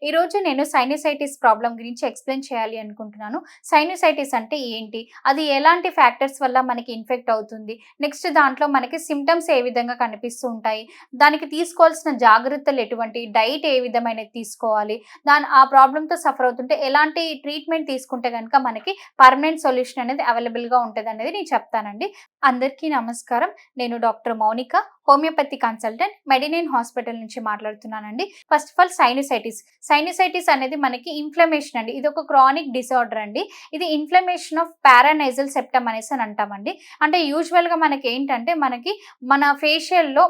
ఈరోజు నేను sinusitis problem గురించి ఎక్స్‌ప్లెయిన్ చేయాలి అనుకుంటున్నాను. సైనసైటిస్ అంటే ఏంటి? అది ఎలాంటి ఫ్యాక్టర్స్ వల్ల మనకి ఇన్ఫెక్ట్ అవుతుంది? నెక్స్ట్ దాంట్లో మనకి సింప్టమ్స్ ఏ విధంగా కనిపిస్తూ ఉంటాయి? దానికి తీసుకోవాల్సిన జాగ్రత్తలు ఎటువంటి? డైట్ ఏ విధమైనది తీసుకోవాలి? ఆ ప్రాబ్లమ్‌తో సఫర్ అవుతుంటే ఎలాంటి ట్రీట్మెంట్ తీసుకుంటే గనుక మనకి పర్మనెంట్ సొల్యూషన్ అనేది అవైలబుల్‌గా ఉంటదనేది నేను చెప్తానండి. అందరికీ నమస్కారం. నేను doctor Mounika, homeopathy consultant, Medinine hospital నుంచి మాట్లాడుతున్నానండి. First of all sinusitis. Sinusitis అనేది మనకి ఇన్‌ఫ్లమేషన్ అండి. ఇదొక క్రానిక్ డిసార్డర్ అండి. ఇది ఇన్‌ఫ్లమేషన్ ఆఫ్ పారానైజల్ సెప్టమ్ అనేసని అంటామండి. అంటే యూజువల్‌గా మనకేంటంటే మన ఫేషియల్‌లో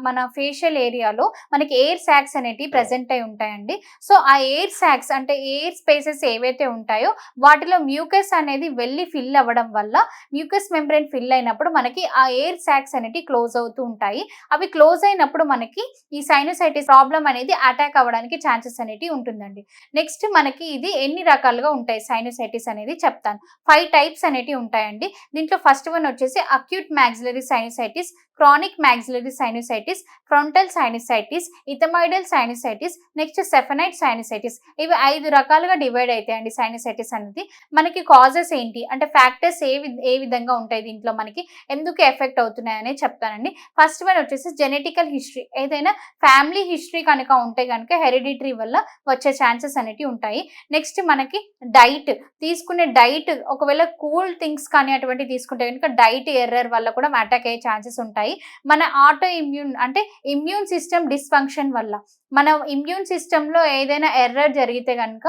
మన ఫేషియల్ ఏరియాలో మనకి ఎయిర్ సాక్స్ అనేటివి ప్రెజెంట్ అయి ఉంటాయండి. సో, ఆ ఎయిర్ సాక్స్ అంటే ఎయిర్ స్పేసెస్ ఏవైతే ఉంటాయో వాటిలో మ్యూకస్ అనేది వెళ్లి ఫిల్ అవ్వడం వల్ల మ్యూకస్ మెంబ్రేన్ ఫిల్ అయినప్పుడు మనకి ఆ ఎయిర్ సాక్స్ అనేటివి క్లోజ్ అవుతూ ఉంటాయి. అవి క్లోజ్ అయినప్పుడు మనకి ఈ సైనసైటిస్ ప్రాబ్లమ్ అనేది అటాక్ అవ్వడానికి ఛాన్సెస్ అనేటివి ఉంటుందండి. నెక్స్ట్ మనకి ఇది ఎన్ని రకాలుగా ఉంటాయి సైనసైటిస్ అనేది చెప్తాను. 5 టైప్స్ అనేటివి ఉంటాయండి. దీంట్లో ఫస్ట్ వన్ వచ్చేసి acute maxillary sinusitis, chronic maxillary sinusitis, frontal sinusitis, ethmoidal sinusitis, next sphenoid sinusitis. ఇవి 5 రకాలుగా డివైడ్ అయితాయండి సైనసైటిస్ అనేది. మనకి కాజెస్ ఏంటి అంటే ఫ్యాక్టర్స్ ఏ విధంగా ఉంటాయి దీంట్లో మనకి ఎందుకు ఎఫెక్ట్ అవుతున్నాయనే చెప్తానండి. ఫస్ట్ వన్ వచ్చేసి జెనెటికల్ హిస్టరీ. ఏదైనా ఫ్యామిలీ హిస్టరీ కనుక ఉంటే గనుక హెరిడిటరీ వల్ల వచ్చే ఛాన్సెస్ అనేటివి ఉంటాయి. నెక్స్ట్ మనకి డైట్, తీసుకునే డైట్ ఒకవేళ కూల్ థింగ్స్ కానీ అటువంటివి తీసుకుంటే గనుక డైట్ ఎర్రర్ వల్ల కూడా అటాక్ అయ్యే ఛాన్సెస్ ఉంటాయి. మన ఆటో ఇమ్యూన్ అంటే ఇమ్యూన్ సిస్టమ్ డిస్‌ఫంక్షన్ వల్ల మన ఇమ్యూన్ సిస్టమ్‌లో ఏదైనా ఎర్రర్ జరిగితే గనుక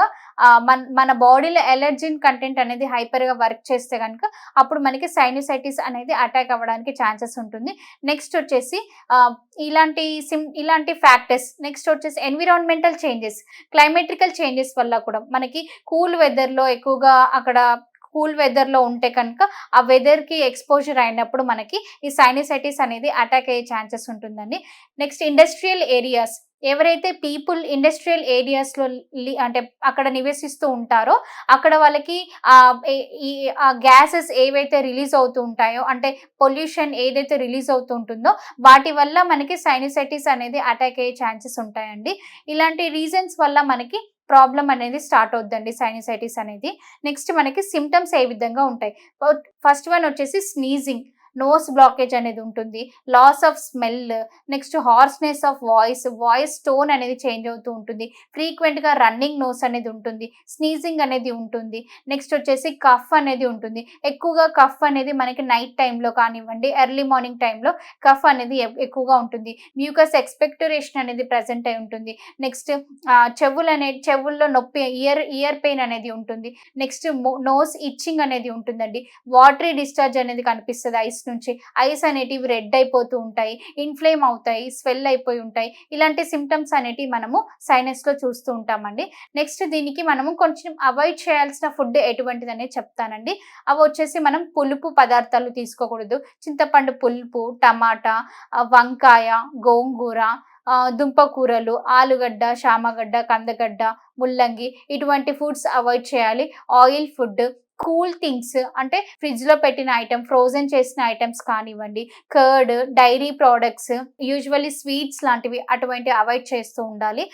మన బాడీలో ఎలర్జిన్ కంటెంట్ అనేది హైపర్‌గా వర్క్ చేస్తే గనుక అప్పుడు మనకి సైనసైటిస్ అనేది అటాక్ అవ్వడానికి ఛాన్సెస్ ఉంటుంది. నెక్స్ట్ వచ్చేసి ఆహ్, ఇలాంటి ఫ్యాక్టర్స్. నెక్స్ట్ వచ్చేసి ఎన్విరాన్మెంటల్ చేంజెస్, క్లైమాటికల్ చేంజెస్ వల్ల కూడా మనకి కూల్ వెదర్‌లో ఎక్కువగా అక్కడ కూల్ వెదర్‌లో ఉంటే కనుక ఆ వెదర్‌కి ఎక్స్‌పోజర్ అయినప్పుడు మనకి ఈ సైనసైటిస్ అనేది అటాక్ అయ్యే ఛాన్సెస్ ఉంటుందండి. Next industrial areas. ఎవరైతే పీపుల్ ఇండస్ట్రియల్ ఏరియాస్‌లో అంటే అక్కడ నివసిస్తూ ఉంటారో అక్కడ వాళ్ళకి ఆహ్, ఎ ఈ ఆ గ్యాసెస్ ఏవైతే రిలీజ్ అవుతూ ఉంటాయో అంటే పొల్యూషన్ ఏదైతే రిలీజ్ అవుతూ ఉంటుందో వాటి వల్ల మనకి సైనసైటిస్ అనేది అటాక్ అయ్యే ఛాన్సెస్ ఉంటాయండి. ఇలాంటి రీజన్స్ వల్ల మనకి ప్రాబ్లమ్ అనేది స్టార్ట్ అవుద్దండి సైనసైటిస్ అనేది. నెక్స్ట్ మనకి సింప్టమ్స్ ఏ విధంగా ఉంటాయి. ఫస్ట్ వన్ వచ్చేసి స్నీజింగ్, నోస్ బ్లాకేజ్ అనేది ఉంటుంది. Loss of smell, next hoarseness of voice tone అనేది చేంజ్ అవుతూ ఉంటుంది. ఫ్రీక్వెంట్‌గా రన్నింగ్ నోస్ అనేది ఉంటుంది. స్నీజింగ్ అనేది ఉంటుంది. నెక్స్ట్ వచ్చేసి కఫ్ అనేది ఉంటుంది. ఎక్కువగా కఫ్ అనేది మనకి నైట్ టైమ్‌లో కానివ్వండి, ఎర్లీ మార్నింగ్ టైమ్‌లో కఫ్ అనేది ఎక్కువగా ఉంటుంది. మ్యూకస్ ఎక్స్‌పెక్టోరేషన్ అనేది ప్రెజెంట్ అయి ఉంటుంది. నెక్స్ట్ చెవుల్లో నొప్పి ఇయర్ పెయిన్ అనేది ఉంటుంది. నెక్స్ట్ నోస్ ఇచ్చింగ్ అనేది ఉంటుందండి. వాటరీ డిశ్చార్జ్ అనేది కనిపిస్తది ఐస్ నుంచి. ఐస్ అనేటివి రెడ్ అయిపోతూ ఉంటాయి. ఇన్‌ఫ్లేమ్ అవుతాయి. స్వెల్ అయిపోయి ఉంటాయి. ఇలాంటి సింప్టమ్స్ అనేటివి మనము సైనస్‌లో చూస్తూ ఉంటామండి. నెక్స్ట్ దీనికి మనము కొంచెం అవాయిడ్ చేయాల్సిన ఫుడ్ ఎటువంటిదనేది చెప్తానండి. అవొచ్చేసి మనం పులుపు పదార్థాలు తీసుకోకూడదు. చింతపండు పులుపు, టమాటా, వంకాయ, గోంగూర, దుంప కూరలు, ఆలుగడ్డ, శామగడ్డ, కందగడ్డ, ముల్లంగి ఇటువంటి ఫుడ్స్ అవాయిడ్ చేయాలి. ఆయిల్ ఫుడ్, కూల్ థింగ్స్ అంటే ఫ్రిడ్జ్‌లో పెట్టిన ఫ్రోజన్ చేసిన ఐటెమ్స్ కానివ్వండి, curd, dairy products, usually sweets లాంటివి అటువంటివి అవాయిడ్ చేస్తూ ఉండాలి.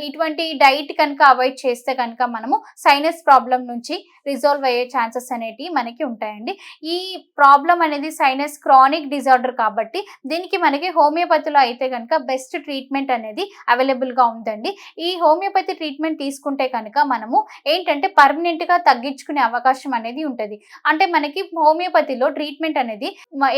ఇటువంటి డైట్ కనుక అవాయిడ్ చేస్తే కనుక మనము సైనస్ ప్రాబ్లమ్ నుంచి రిజాల్వ్ అయ్యే ఛాన్సెస్ అనేటివి మనకి ఉంటాయండి. ఈ ప్రాబ్లమ్ అనేది సైనస్ క్రానిక్ డిజార్డర్ కాబట్టి దీనికి మనకి హోమియోపతిలో అయితే గనుక బెస్ట్ ట్రీట్మెంట్ అనేది అవైలబుల్‌గా ఉందండి. ఈ హోమియోపతి ట్రీట్మెంట్ తీసుకుంటే కనుక మనము ఏంటంటే పర్మనెంట్‌గా తగ్గించుకునే అవకాశం అనేది ఉంటది. అంటే మనకి హోమియోపతిలో ట్రీట్మెంట్ అనేది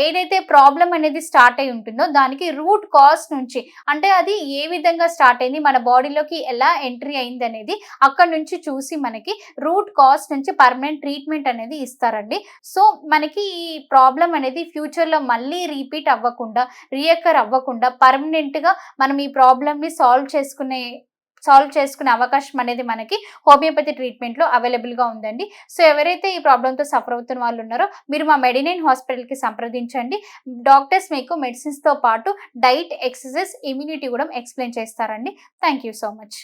ఏదైతే ప్రాబ్లమ్ అనేది స్టార్ట్ అయ్యి ఉంటుందో దానికి రూట్ కాజ్ నుంచి అంటే అది ఏ విధంగా స్టార్ట్ అయింది, మన బాడీలోకి ఎలా ఎంట్రీ అయిందనేది అక్కడి నుంచి చూసి మనకి రూట్ కాజ్ నుంచి పర్మనెంట్ ట్రీట్మెంట్ అనేది ఇస్తారండి. సో, మనకి ఈ ప్రాబ్లమ్ అనేది ఫ్యూచర్‌లో మళ్ళీ రిపీట్ అవ్వకుండా, రీయకర్ అవ్వకుండా పర్మనెంట్‌గా మనం ఈ ప్రాబ్లమ్‌ని సాల్వ్ చేసుకునే అవకాశం అనేది మనకి హోమియోపతి ట్రీట్మెంట్‌లో అవైలబుల్‌గా ఉందండి. సో, ఎవరైతే ఈ ప్రాబ్లమ్‌తో సఫర్ అవుతున్న వాళ్ళు ఉన్నారో మీరు మా మెడినైన్ హాస్పిటల్‌కి సంప్రదించండి. డాక్టర్స్ మీకు మెడిసిన్స్‌తో పాటు డైట్, ఎక్సర్‌సైజ్, ఇమ్యూనిటీ కూడా ఎక్స్‌ప్లెయిన్ చేస్తారండి. Thank you so much.